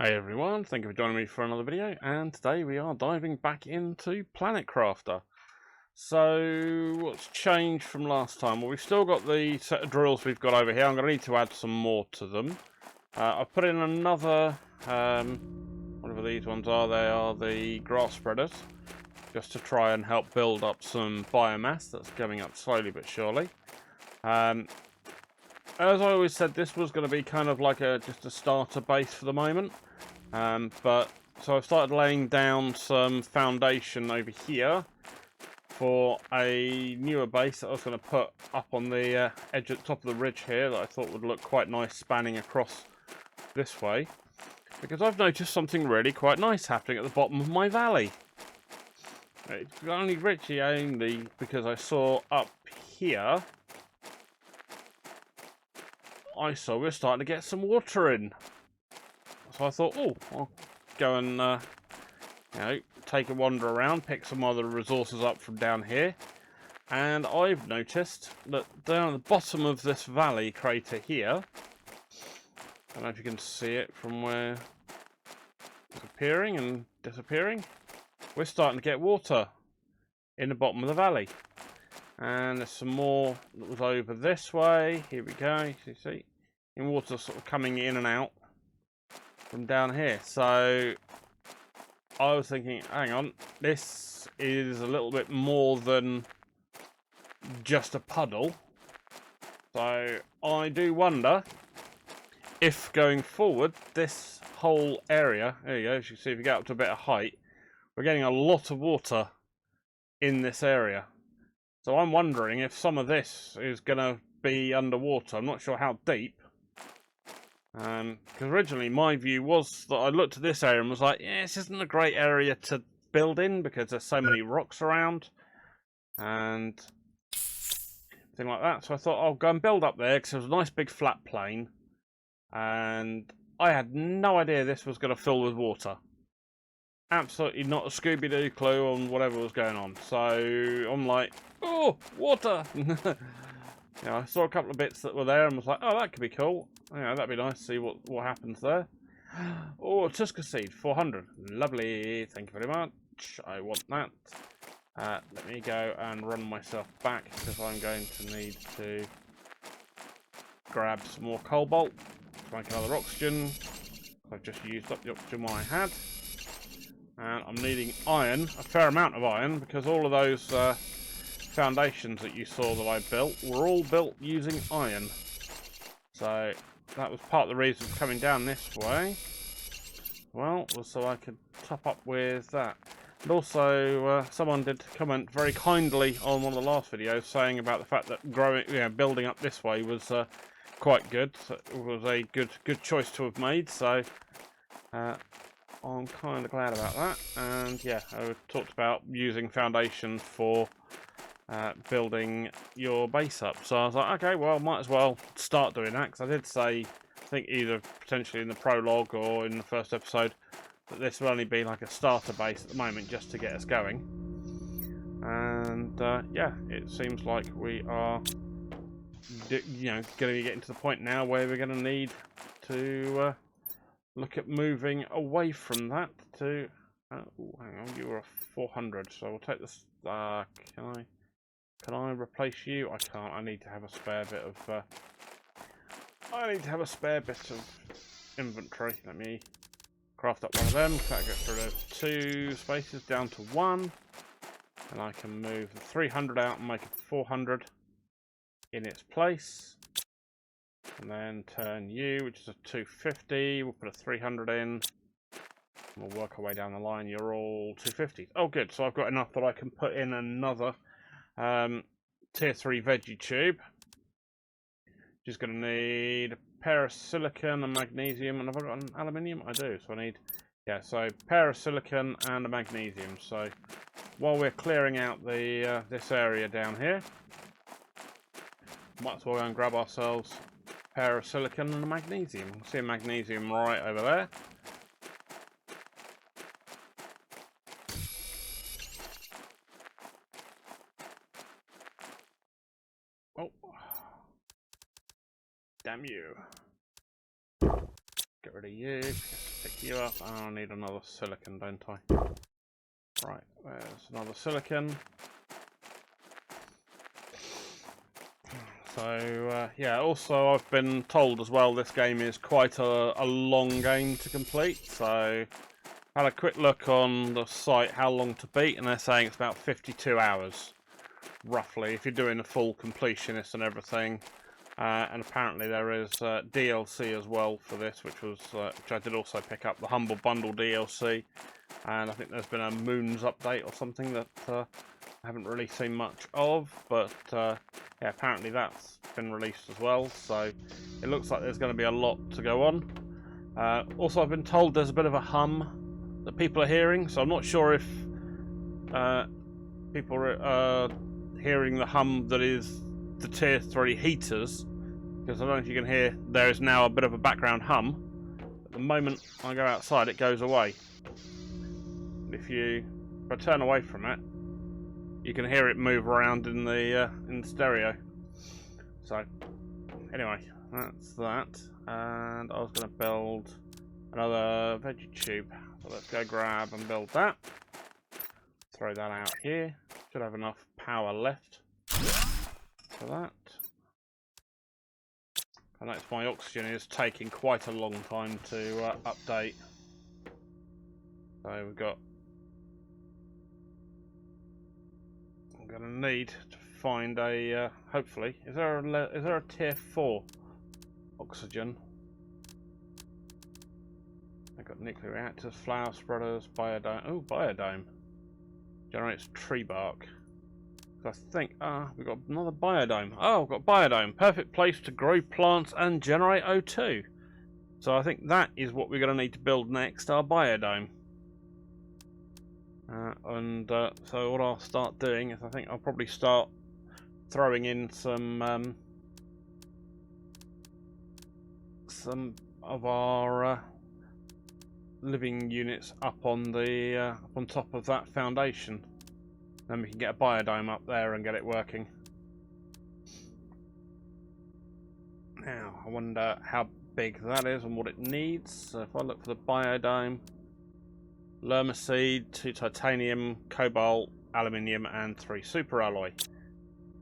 Hey everyone, thank you for joining me for another video, and today we are diving back into Planet Crafter. So, what's changed from last time? Well, we've still got the set of drills we've got over here. I'm going to need to add some more to them. I've put in another, whatever these ones are, they are the grass spreaders, just to try and help build up some biomass that's coming up slowly but surely. As I always said, this was going to be kind of like just a starter base for the moment. So I've started laying down some foundation over here for a newer base that I was going to put up on the edge at the top of the ridge here that I thought would look quite nice spanning across this way. Because I've noticed something really quite nice happening at the bottom of my valley. It's only because I saw up here, we're starting to get some water in. So I thought, oh, I'll go and take a wander around, pick some other resources up from down here. And I've noticed that down at the bottom of this valley crater here, I don't know if you can see it from where it's appearing and disappearing, we're starting to get water in the bottom of the valley. And there's some more that was over this way. Here we go, you see, and water sort of coming in and out from down here. So I was thinking, hang on, this is a little bit more than just a puddle. So I do wonder if going forward, this whole area, there you go, as you can see, if you get up to a bit of height, we're getting a lot of water in this area. So I'm wondering if some of this is going to be underwater. I'm not sure how deep. Because originally my view was that I looked at this area and was like, yeah, this isn't a great area to build in because there's so many rocks around and thing like that. So I thought I'll go and build up there because there was a nice big flat plain, and I had no idea this was going to fill with water. Absolutely not a Scooby-Doo clue on whatever was going on. So I'm like, oh, water! I saw a couple of bits that were there and was like, oh, that could be cool. That'd be nice to see what happens there. Oh, Tusker seed, 400. Lovely. Thank you very much. I want that. Let me go and run myself back because I'm going to need to grab some more cobalt to make another oxygen. I've just used up the oxygen one I had. And I'm needing iron, a fair amount of iron, because all of those foundations that you saw that I built were all built using iron. So that was part of the reason for coming down this way. Well, was so I could top up with that. And also, someone did comment very kindly on one of the last videos saying about the fact that building up this way was quite good. So it was a good choice to have made. So I'm kind of glad about that. And yeah, I talked about using foundation for building your base up. So I was like, okay, well, might as well start doing that, because I did say, I think either potentially in the prologue or in the first episode, that this will only be like a starter base at the moment just to get us going. And yeah, it seems like we are going to be getting to the point now where we're going to need to look at moving away from that to hang on, you were a 400, so we'll take this. Can I replace you? I can't. I need to have a spare bit of inventory. Let me craft up one of them. That gets rid of 2 spaces down to 1. And I can move the 300 out and make a 400 in its place. And then turn you, which is a 250. We'll put a 300 in. We'll work our way down the line. You're all 250. Oh, good. So I've got enough that I can put in another tier 3 veggie tube. Just going to need a pair of silicon, a magnesium, and I've got an aluminium. I do. So I need, so pair of silicon and a magnesium. So while we're clearing out the this area down here, might as well go and grab ourselves a pair of silicon and a magnesium. We'll see a magnesium right over there. Oh, damn you. Get rid of you. pick you up. Oh, I need another silicon, don't I? Right, there's another silicon. So, yeah, also I've been told as well this game is quite a long game to complete. So, had a quick look on the site how long to beat, and they're saying it's about 52 hours, roughly, if you're doing a full completionist and everything. And apparently there is DLC as well for this, which I did also pick up, the Humble Bundle DLC. And I think there's been a Moons update or something that I haven't really seen much of, but yeah, apparently that's been released as well, so it looks like there's going to be a lot to go on. Also, I've been told there's a bit of a hum that people are hearing, so I'm not sure if people are hearing the hum that is the tier 3 heaters, because I don't know if you can hear, there is now a bit of a background hum. At the moment I go outside, it goes away. If I turn away from it, you can hear it move around in the stereo. So, anyway, that's that. And I was going to build another veggie tube. So let's go grab and build that. Throw that out here. Should have enough power left for that. I notice my oxygen is taking quite a long time to update. So we've got... I'm going to need to find a... hopefully, is there a tier 4 oxygen? I've got nuclear reactors, flower spreaders, biodome. Oh, biodome. Generates tree bark. So I think, we've got another biodome. Oh, we've got biodome. Perfect place to grow plants and generate O2. So I think that is what we're going to need to build next, our biodome. So what I'll start doing is I think I'll probably start throwing in some of our living units up on the on top of that foundation. Then we can get a biodome up there and get it working. Now, I wonder how big that is and what it needs. So if I look for the biodome, Lerma seed, 2 titanium, cobalt, aluminium, and 3 super alloy.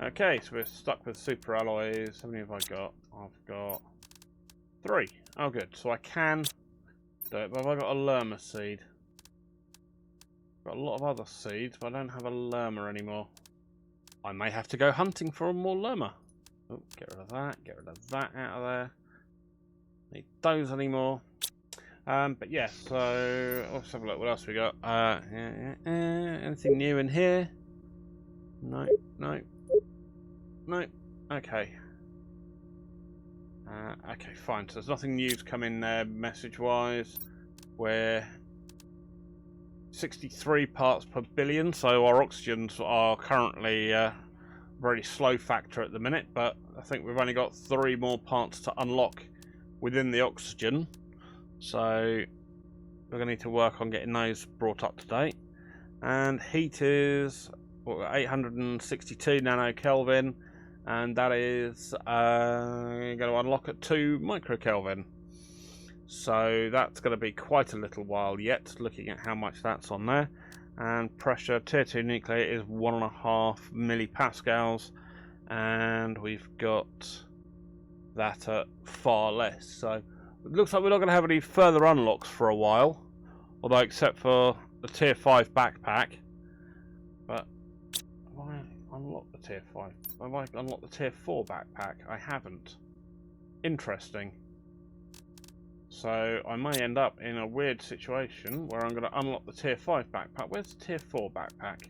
Okay, so we're stuck with super alloys. How many have I got? I've got 3. Oh, good. So I can do it, but have I got a Lerma seed? Got a lot of other seeds, but I don't have a Lerma anymore. I may have to go hunting for more Lerma. Oh, get rid of that. Get rid of that out of there. Need those anymore. But yeah, so let's have a look. What else we got? Anything new in here? No, no, no. Okay. Okay, fine. So there's nothing new to come in there message-wise. We're 63 parts per billion, so our oxygens are currently very slow factor at the minute, but I think we've only got 3 more parts to unlock within the oxygen, so we're going to need to work on getting those brought up to date. And heat is 862 nanokelvin, and that is going to unlock at 2 microkelvin. So that's going to be quite a little while yet, looking at how much that's on there. And pressure, tier 2 nuclear is 1.5 millipascals, and we've got that at far less. So it looks like we're not going to have any further unlocks for a while, although except for the tier 5 backpack. But have I unlocked the tier 5? Have I unlocked the tier 4 backpack? I haven't. Interesting. So I may end up in a weird situation where I'm going to unlock the tier 5 backpack. Where's the tier 4 backpack?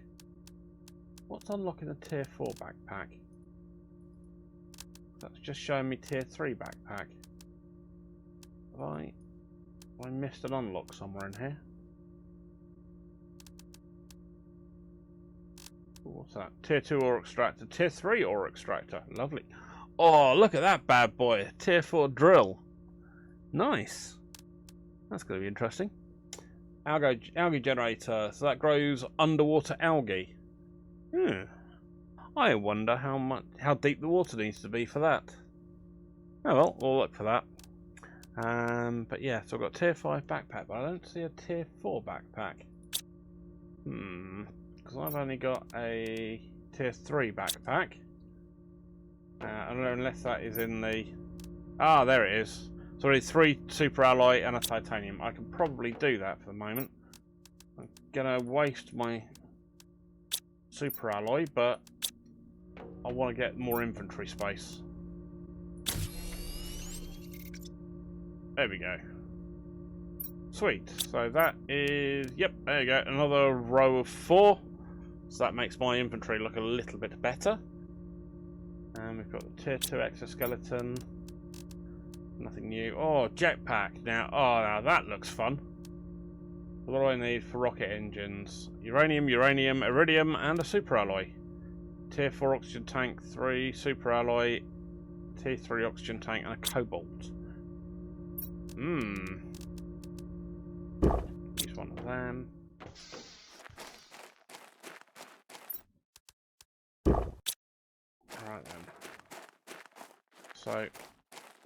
What's unlocking the tier 4 backpack? That's just showing me tier 3 backpack. Have I missed an unlock somewhere in here? What's that? Tier 2 ore extractor. Tier 3 ore extractor. Lovely. Oh, look at that bad boy. Tier 4 drill. Nice. That's going to be interesting. Algae generator. So that grows underwater algae. I wonder how deep the water needs to be for that. Oh well, we'll look for that. But yeah, so I've got tier 5 backpack, but I don't see a tier 4 backpack. Because I've only got a tier 3 backpack. I don't know, unless that is in the... Ah, there it is. So I need 3 super alloy and a titanium. I can probably do that for the moment. I'm gonna waste my super alloy, but I want to get more inventory space. There we go. Sweet. So that is... Yep, there you go. Another row of 4. So that makes my inventory look a little bit better. And we've got the tier 2 exoskeleton. Nothing new. Oh, jetpack. Now that looks fun. What do I need for rocket engines? Uranium, iridium, and a super alloy. Tier 4 oxygen tank, 3 super alloy, tier 3 oxygen tank, and a cobalt. Use one of them. Alright then. So,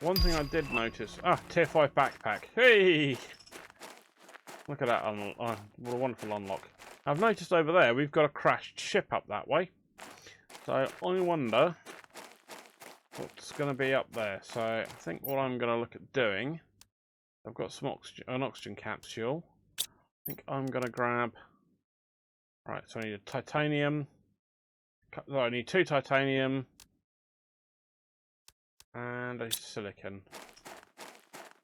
one thing I did notice... Ah, tier 5 backpack. Hey! Look at that. What a wonderful unlock. I've noticed over there we've got a crashed ship up that way. So, I wonder what's going to be up there. So, I think what I'm going to look at doing... I've got some an oxygen capsule. I think I'm going to grab... Right, so I need a titanium. I need 2 titanium. And a silicon.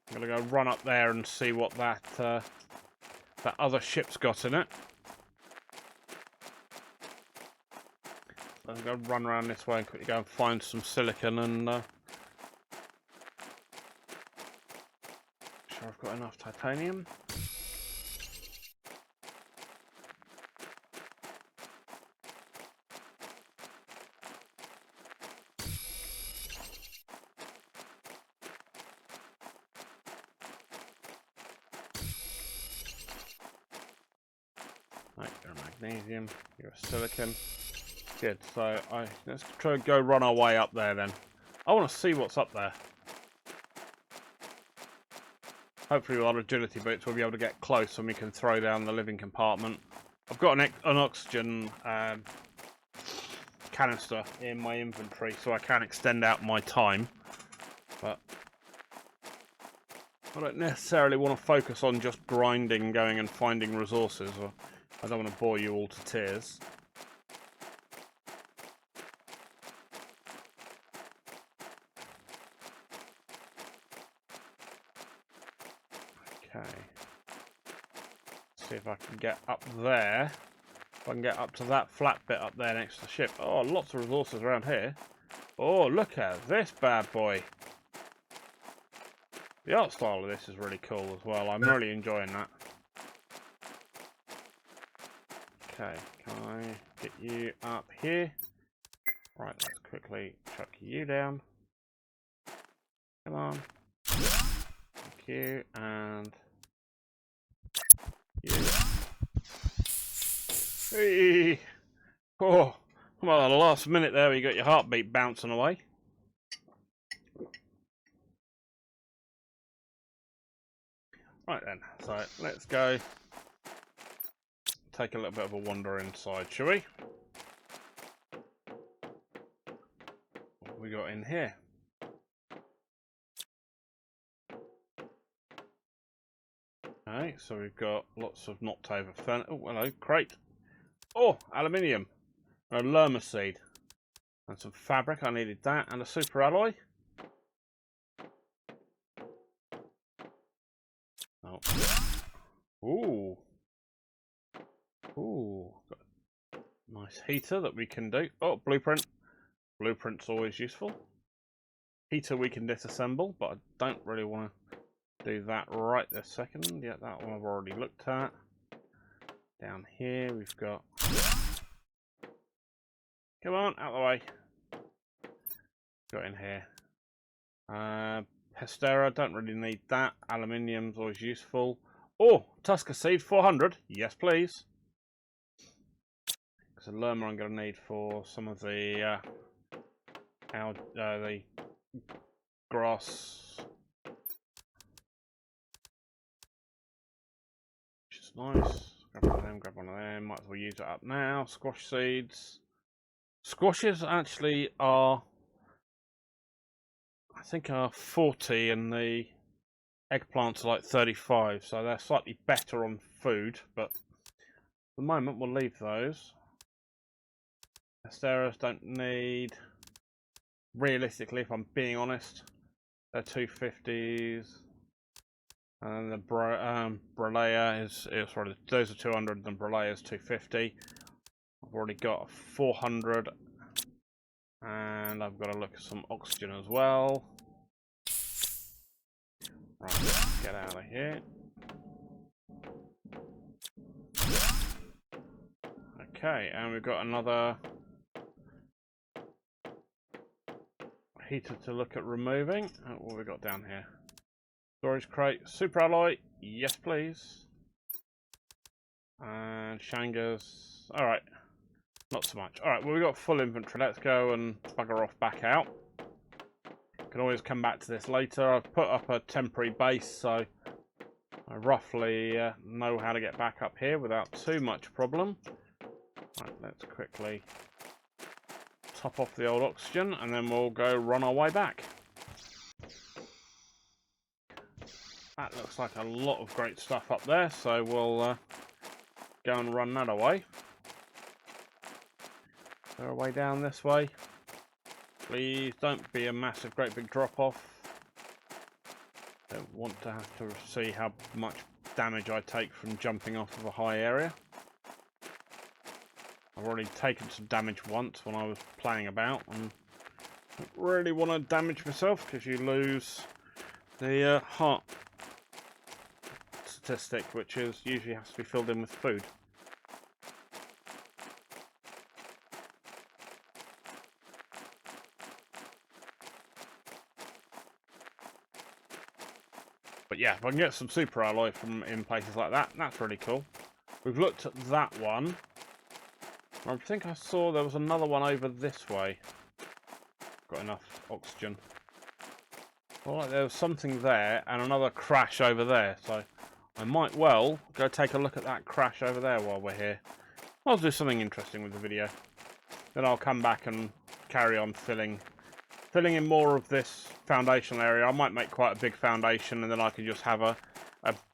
I'm going to go run up there and see what that other ship's got in it. I'm going to run around this way and quickly go and find some silicon and... sure I've got enough titanium. Right, you're a magnesium, you're a silicon. Good, so let's try and go run our way up there then. I want to see what's up there. Hopefully with our agility boots we'll be able to get close and we can throw down the living compartment. I've got an oxygen canister in my inventory so I can extend out my time. But I don't necessarily want to focus on just grinding, going and finding resources. Or I don't want to bore you all to tears. Okay. See if I can get up there. If I can get up to that flat bit up there next to the ship. Oh, lots of resources around here. Oh, look at this bad boy. The art style of this is really cool as well. I'm really enjoying that. Okay, can I get you up here? Right, let's quickly chuck you down. Come on. Thank you, and you. Hey! Oh, well, at the last minute there, you got your heartbeat bouncing away. Right then, so let's go take a little bit of a wander inside, shall we? What have we got in here? Okay, so we've got lots of knocked over furniture. Oh, hello, crate. Oh, aluminium. A lerma seed. And some fabric, I needed that. And a super alloy. Oh. Ooh. Ooh. Got a nice heater that we can do. Oh, blueprint. Blueprint's always useful. Heater we can disassemble, but I don't really want to do that right this second. Yeah, that one I've already looked at. Down here we've got... Come on, out of the way. Got in here. Pestera, don't really need that. Aluminium's always useful. Oh, Tusker seed, 400. Yes, please. Because a lerma I'm going to need for some of the grass nice. Grab one of them. Might as well use it up now. Squash seeds. Squashes actually are, I think, are 40 and the eggplants are like 35, so they're slightly better on food, but at the moment we'll leave those. Asteras don't need, realistically, if I'm being honest, they're 250s. And the Bralea is sorry, those are 200 and Bralea is 250. I've already got 400. And I've got to look at some oxygen as well. Right, let's get out of here. Okay, and we've got another heater to look at removing. What have we got down here? Storage crate, super alloy, yes please. And Shangas, alright, not so much. Alright, well we've got full inventory, let's go and bugger off back out. Can always come back to this later. I've put up a temporary base, so I roughly know how to get back up here without too much problem. Right, let's quickly top off the old oxygen and then we'll go run our way back. That looks like a lot of great stuff up there, so we'll go and run that away. Go our way down this way. Please don't be a massive, great big drop off. Don't want to have to see how much damage I take from jumping off of a high area. I've already taken some damage once when I was playing about, and I don't really want to damage myself because you lose the heart statistic, which is usually has to be filled in with food. But yeah, if I can get some super alloy from in places like that, that's really cool. We've looked at that one. I think I saw there was another one over this way. Got enough oxygen. Alright, there was something there and another crash over there, so I might well go take a look at that crash over there while we're here. I'll do something interesting with the video. Then I'll come back and carry on filling in more of this foundational area. I might make quite a big foundation and then I can just have a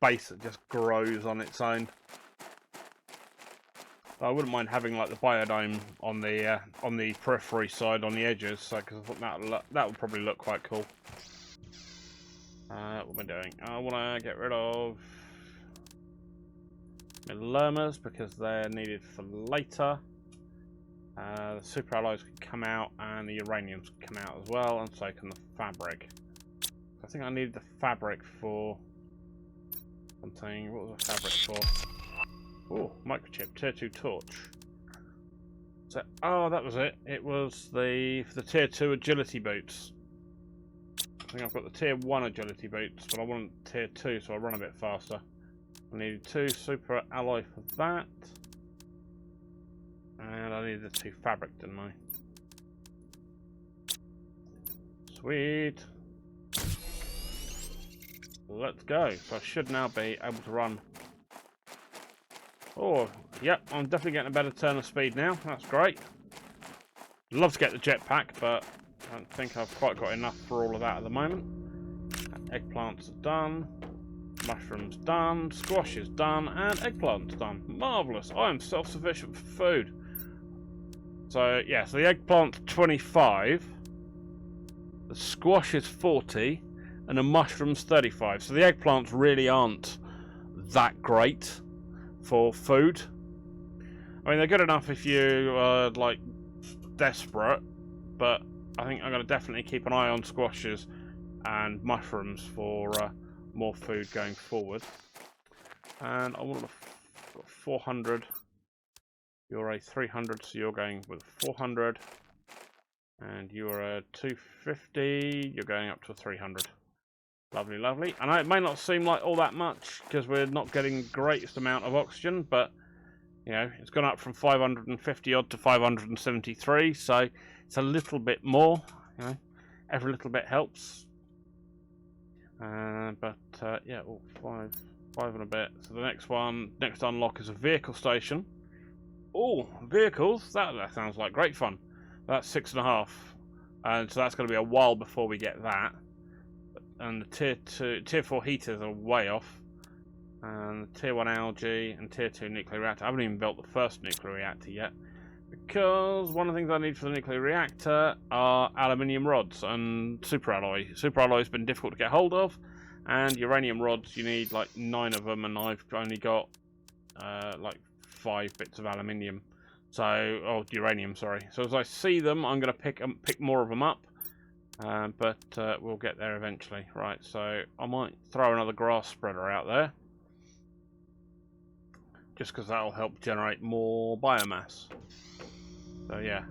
base that just grows on its own. I wouldn't mind having like the biodome on the periphery side on the edges, so because I thought that would probably look quite cool. What am I doing? I want to get rid of the lermas because they're needed for later. The super alloys can come out and the uraniums can come out as well, and so can the fabric. I think I need the fabric for something. What was the fabric for? Oh, microchip, tier 2 torch. So, oh, that was it. It was for the tier 2 agility boots. I think I've got the tier 1 agility boots, but I want tier 2 so I run a bit faster. I needed 2 super alloy for that. And I needed the 2 fabric, didn't I? Sweet. Let's go. So I should now be able to run. Oh, yep, I'm definitely getting a better turn of speed now. That's great. Love to get the jetpack, but I don't think I've quite got enough for all of that at the moment. Eggplants are done. Mushrooms done. Squash is done. And eggplants done. Marvellous. I am self-sufficient for food. So, yeah, so the eggplant's 25. The squash is 40. And the mushroom's 35. So the eggplants really aren't that great for food. I mean, they're good enough if you are like desperate, but I think I'm going to definitely keep an eye on squashes and mushrooms for more food going forward. And I want 400. You're a 300, so you're going with 400, and you're a 250. You're going up to a 300. Lovely, lovely. I know it may not seem like all that much because we're not getting the greatest amount of oxygen, but you know, it's gone up from 550 odd to 573, so it's a little bit more. You know, every little bit helps. Yeah, 5, 5 and a bit. So the next unlock is a vehicle station. Oh, vehicles! That sounds like great fun. That's 6.5, and so that's going to be a while before we get that. And the tier 4 heaters are way off. And the tier 1 algae and tier 2 nuclear reactor. I haven't even built the first nuclear reactor yet, because one of the things I need for the nuclear reactor are aluminium rods and superalloy. Superalloy's been difficult to get hold of, and uranium rods, you need like 9 of them, and I've only got like 5 bits of aluminium. So, oh, uranium, sorry. So as I see them, I'm going to pick more of them up, but we'll get there eventually. Right, so I might throw another grass spreader out there, just because that'll help generate more biomass. So yeah,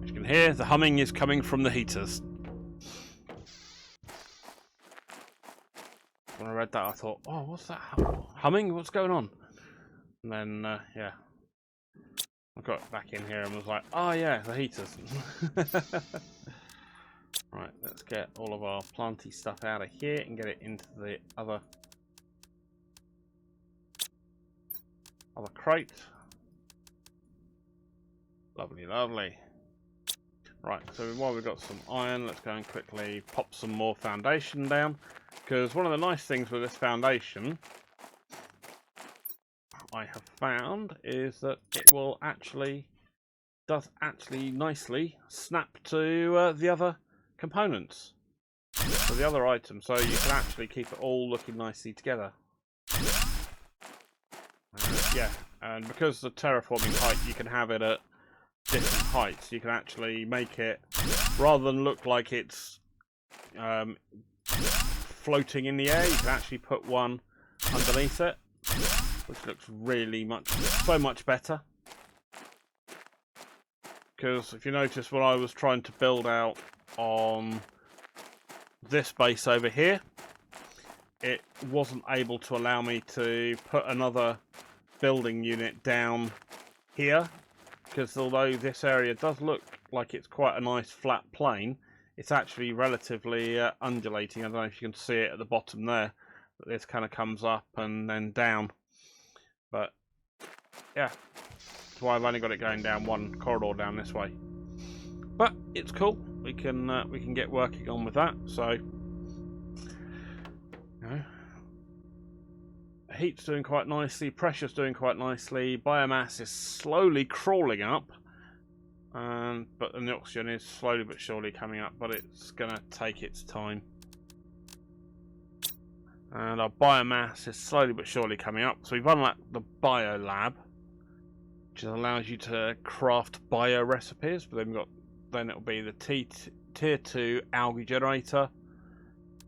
as you can hear, the humming is coming from the heaters. When I read that, I thought, oh, what's that humming? What's going on? And then, yeah, I got back in here and was like, oh yeah, the heaters. Right, let's get all of our planty stuff out of here and get it into the other crate. Lovely, lovely. Right, so while we've got some iron, let's go and quickly pop some more foundation down, because one of the nice things with this foundation I have found is that it will does actually nicely snap to the other components, so the other items, so you can actually keep it all looking nicely together. Yeah, and because the terraforming height, you can have it at different heights. You can actually make it, rather than look like it's floating in the air, you can actually put one underneath it, which looks really so much better. Because if you notice, when I was trying to build out on this base over here, it wasn't able to allow me to put another building unit down here, because although this area does look like it's quite a nice flat plane, it's actually relatively undulating. I don't know if you can see it at the bottom there, but this kind of comes up and then down. But yeah, that's why I've only got it going down one corridor down this way. But it's cool. We can get working on with that. So, you know, heat's doing quite nicely, pressure's doing quite nicely, biomass is slowly crawling up, but the oxygen is slowly but surely coming up, but it's going to take its time. And our biomass is slowly but surely coming up, so we've unlocked the bio lab, which allows you to craft bio recipes, but then it'll be the tier 2 algae generator,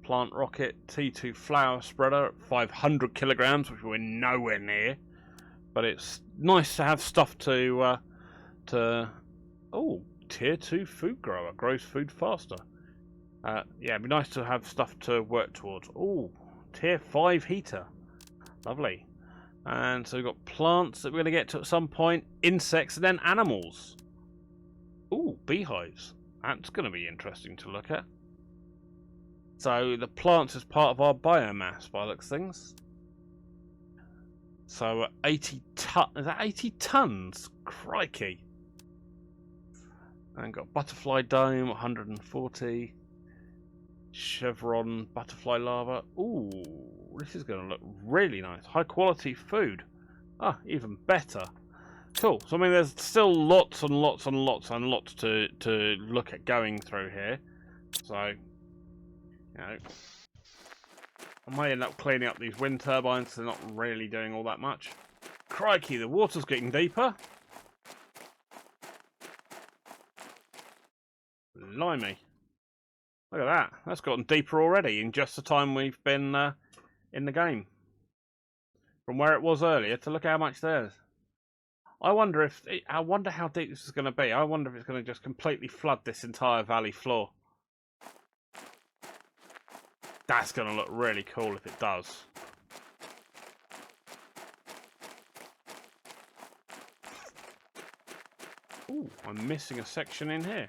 plant rocket, T2 flower spreader at 500 kilograms, which we're nowhere near. But it's nice to have stuff to oh, tier 2 food grower, grows food faster. Yeah, it'd be nice to have stuff to work towards. Oh, tier 5 heater, lovely. And so we've got plants that we're going to get to at some point, insects, and then animals. Oh, beehives. That's going to be interesting to look at. So the plants is part of our biomass by the looks of things. So 80 ton, is that 80 tons? Crikey. And got butterfly dome, 140. Chevron butterfly larva. Ooh, this is going to look really nice. High quality food. Ah, even better. Cool. So I mean, there's still lots and lots and lots and lots to look at going through here. So, you know, I may end up cleaning up these wind turbines. They're not really doing all that much. Crikey, the water's getting deeper. Blimey. Look at that. That's gotten deeper already in just the time we've been in the game. From where it was earlier to look how much there's. I wonder how deep this is going to be. I wonder if it's going to just completely flood this entire valley floor. That's going to look really cool if it does. Ooh, I'm missing a section in here.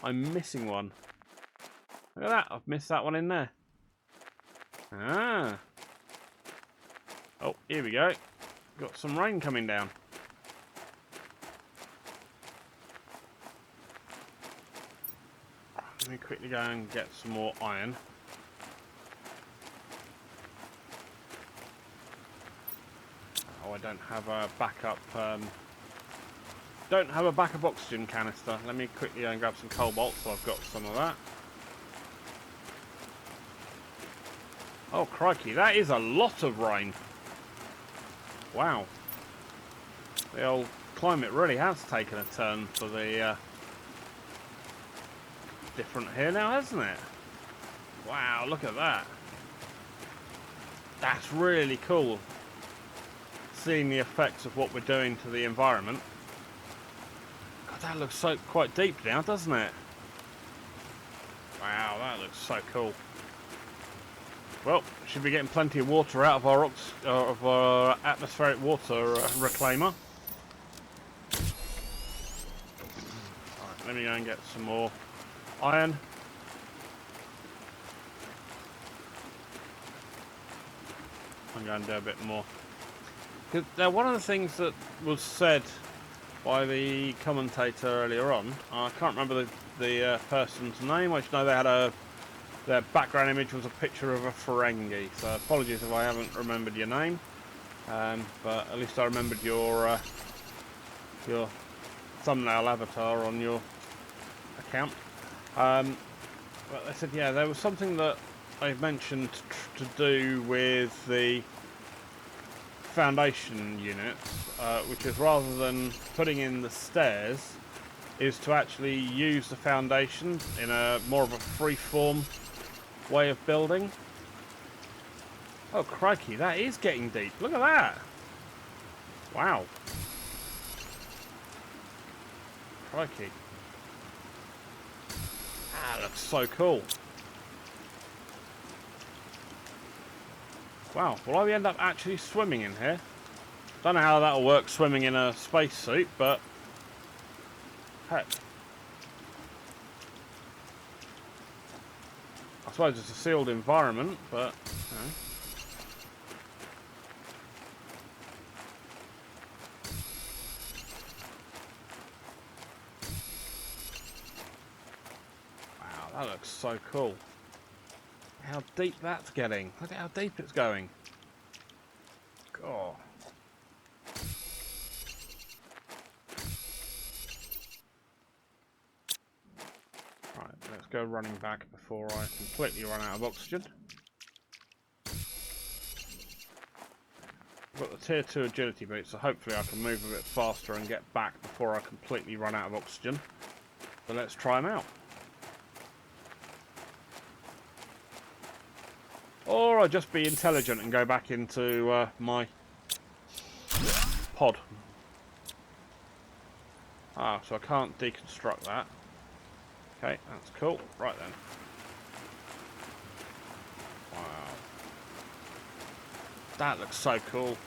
I'm missing one. Look at that, I've missed that one in there. Ah, Oh, here we go. Got some rain coming down. Let me quickly go and get some more iron. Oh, I don't have a backup. Don't have a backup oxygen canister. Let me quickly go and grab some cobalt, so I've got some of that. Oh crikey, that is a lot of rain. Wow. The old climate really has taken a turn for the different here now, hasn't it? Wow, look at that. That's really cool. Seeing the effects of what we're doing to the environment. God, that looks so quite deep now, doesn't it? Wow, that looks so cool. Well, should be getting plenty of water out of our atmospheric water reclaimer. Alright, let me go and get some more iron. I'm going to do a bit more. Now, one of the things that was said by the commentator earlier on, I can't remember the person's name. I just know they had their background image was a picture of a Ferengi. So apologies if I haven't remembered your name, but at least I remembered your thumbnail avatar on your account. But they said, yeah, there was something that they mentioned to do with the foundation units, which is rather than putting in the stairs, is to actually use the foundation in a more of a free-form way of building. Oh crikey, that is getting deep. Look at that. Wow. Crikey. That looks so cool. Wow, will I end up actually swimming in here? Don't know how that'll work swimming in a spacesuit, but heck. I suppose it's a sealed environment, but you know. Wow, that looks so cool. How deep that's getting. Look at how deep it's going. God. Right, let's go running back before I completely run out of oxygen. I've got the tier 2 agility boots, so hopefully I can move a bit faster and get back before I completely run out of oxygen. So let's try them out. Or I'll just be intelligent and go back into my pod. Ah, so I can't deconstruct that. Okay, that's cool. Right then. Wow. That looks so cool.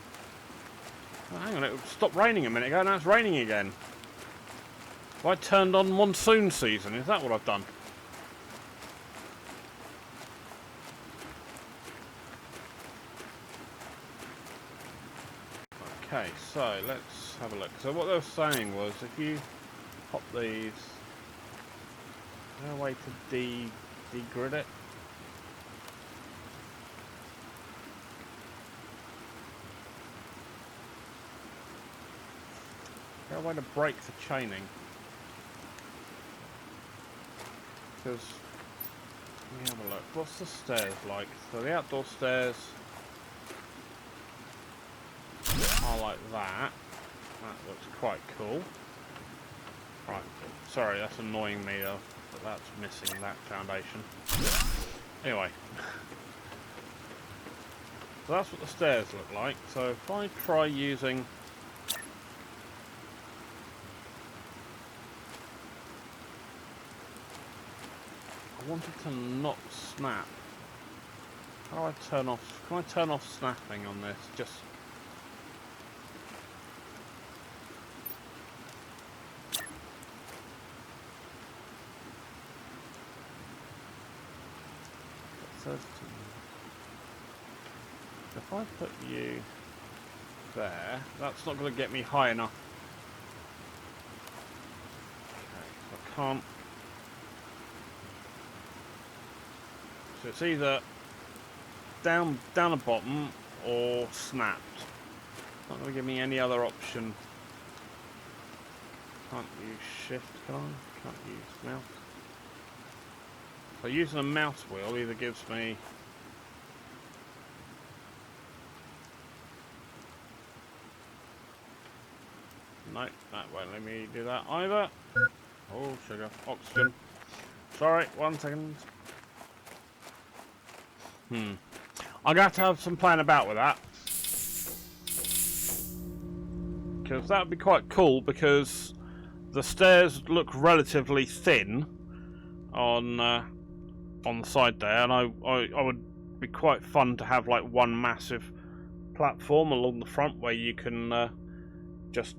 Oh, hang on, it stopped raining a minute ago, now it's raining again. Have I turned on monsoon season? Is that what I've done? Okay, so let's have a look. So what they were saying was, if you pop these, is there a way to degrid it? Is there a way to break the chaining? Because, let me have a look. What's the stairs like? So the outdoor stairs are like that. That looks quite cool. Right, sorry, that's annoying me though, but that's missing that foundation. Anyway. So that's what the stairs look like. So if I try using... I want it to not snap. How do I turn off... Can I turn off snapping on this? Just... If I put you... there. That's not going to get me high enough. Okay, I can't. So it's either down the bottom or snapped. Not going to give me any other option. Can't use shift, can I? Can't use mouse. So using a mouse wheel either gives me no, that won't let me do that either. Oh, sugar. Oxygen. Sorry, 1 second. I'm going to have some playing about with that. Because that would be quite cool, because the stairs look relatively thin on the side there, and I would be quite fun to have like one massive platform along the front where you can just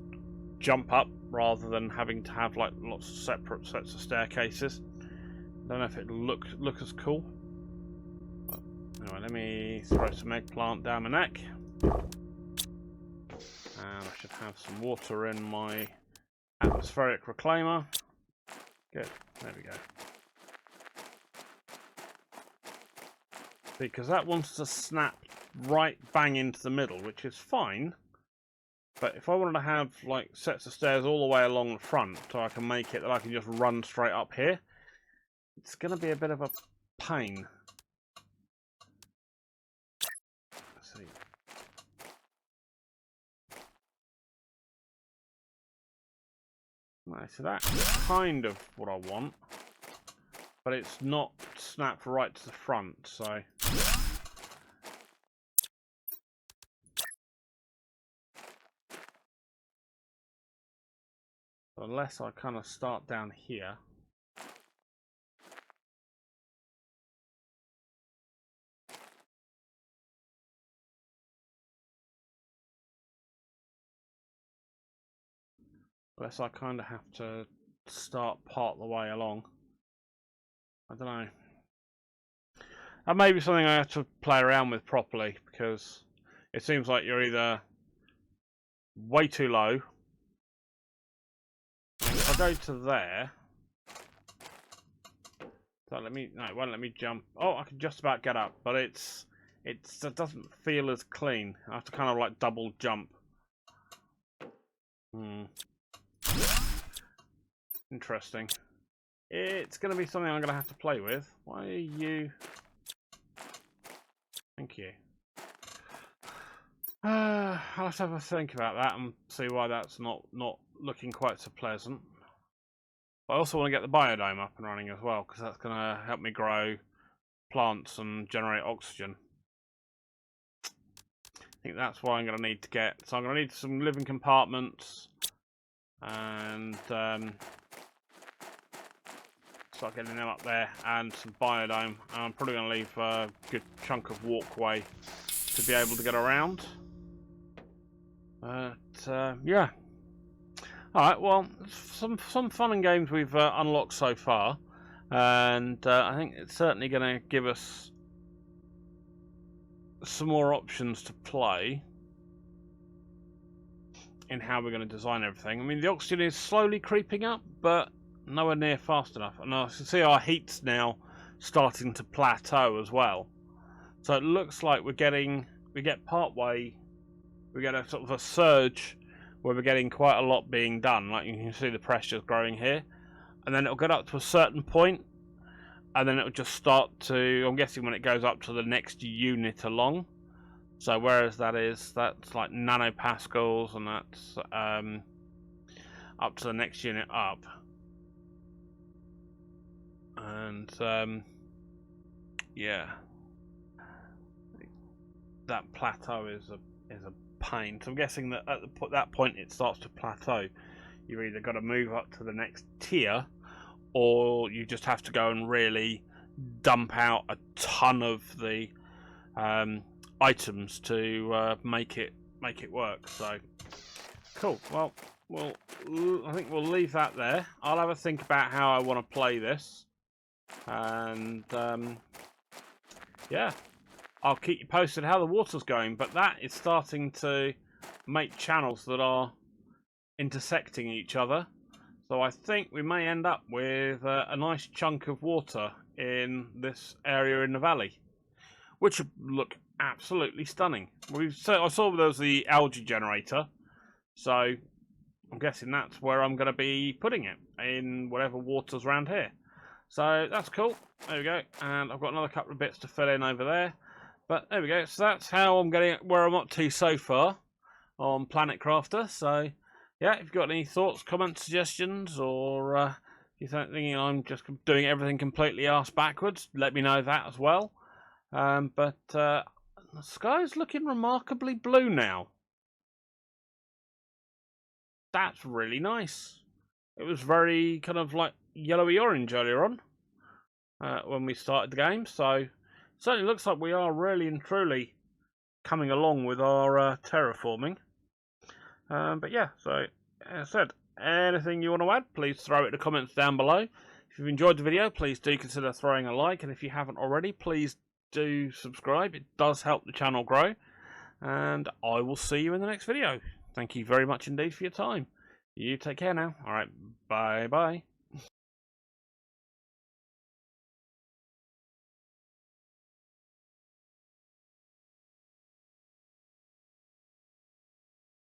jump up rather than having to have like lots of separate sets of staircases. Don't know if it'll look as cool. But anyway, let me throw some eggplant down my neck, and I should have some water in my atmospheric reclaimer. Good, there we go. Because that wants to snap right bang into the middle, which is fine. But if I wanted to have like sets of stairs all the way along the front, so I can make it that I can just run straight up here, it's going to be a bit of a pain. Let's see. Right, so that's kind of what I want, but it's not snapped right to the front, so unless I kind of start down here. Unless I kind of have to start part the way along. I don't know. That may be something I have to play around with properly, because it seems like you're either way too low. If I go to there, so let me, no, it won't let me jump. Oh, I can just about get up, but it doesn't feel as clean. I have to kind of like double jump. Interesting. It's going to be something I'm going to have to play with. Why are you? Thank you. I'll have to have a think about that and see why that's not looking quite so pleasant. But I also want to get the biodome up and running as well, because that's going to help me grow plants and generate oxygen. I think that's what I'm going to need to get. So I'm going to need some living compartments and start getting them up there, and some biodome. And I'm probably going to leave a good chunk of walkway to be able to get around. Yeah. Alright, well, some fun and games we've unlocked so far, and I think it's certainly going to give us some more options to play in how we're going to design everything. I mean, the oxygen is slowly creeping up, but nowhere near fast enough. And I can see our heat's now starting to plateau as well. So it looks like we get part way, we get a sort of a surge where we're getting quite a lot being done. Like you can see the pressure's growing here, and then it'll get up to a certain point, and then it'll just start to, I'm guessing when it goes up to the next unit along. So whereas that's like nanopascals, and that's up to the next unit up. And yeah, that plateau is a pain. So I'm guessing that at that point it starts to plateau. You've either got to move up to the next tier, or you just have to go and really dump out a ton of the items to make it work. So cool. Well, I think we'll leave that there. I'll have a think about how I want to play this, and yeah, I'll keep you posted how the water's going. But that is starting to make channels that are intersecting each other. So I think we may end up with a nice chunk of water in this area in the valley, which would look absolutely stunning. I saw there was the algae generator, so I'm guessing that's where I'm going to be putting it, in whatever water's around here. So that's cool. There we go. And I've got another couple of bits to fill in over there. But there we go. So that's how I'm getting where I'm up to so far on Planet Crafter. So yeah, if you've got any thoughts, comments, suggestions, or you think I'm just doing everything completely arse backwards, let me know that as well. But the sky's looking remarkably blue now. That's really nice. It was very kind of like yellowy orange earlier on when we started the game, so it certainly looks like we are really and truly coming along with our terraforming. But yeah, so as I said, anything you want to add, please throw it in the comments down below. If you've enjoyed the video, please do consider throwing a like, and if you haven't already, please do subscribe. It does help the channel grow, and I will see you in the next video. Thank you very much indeed for your time. You take care now. Alright, bye bye.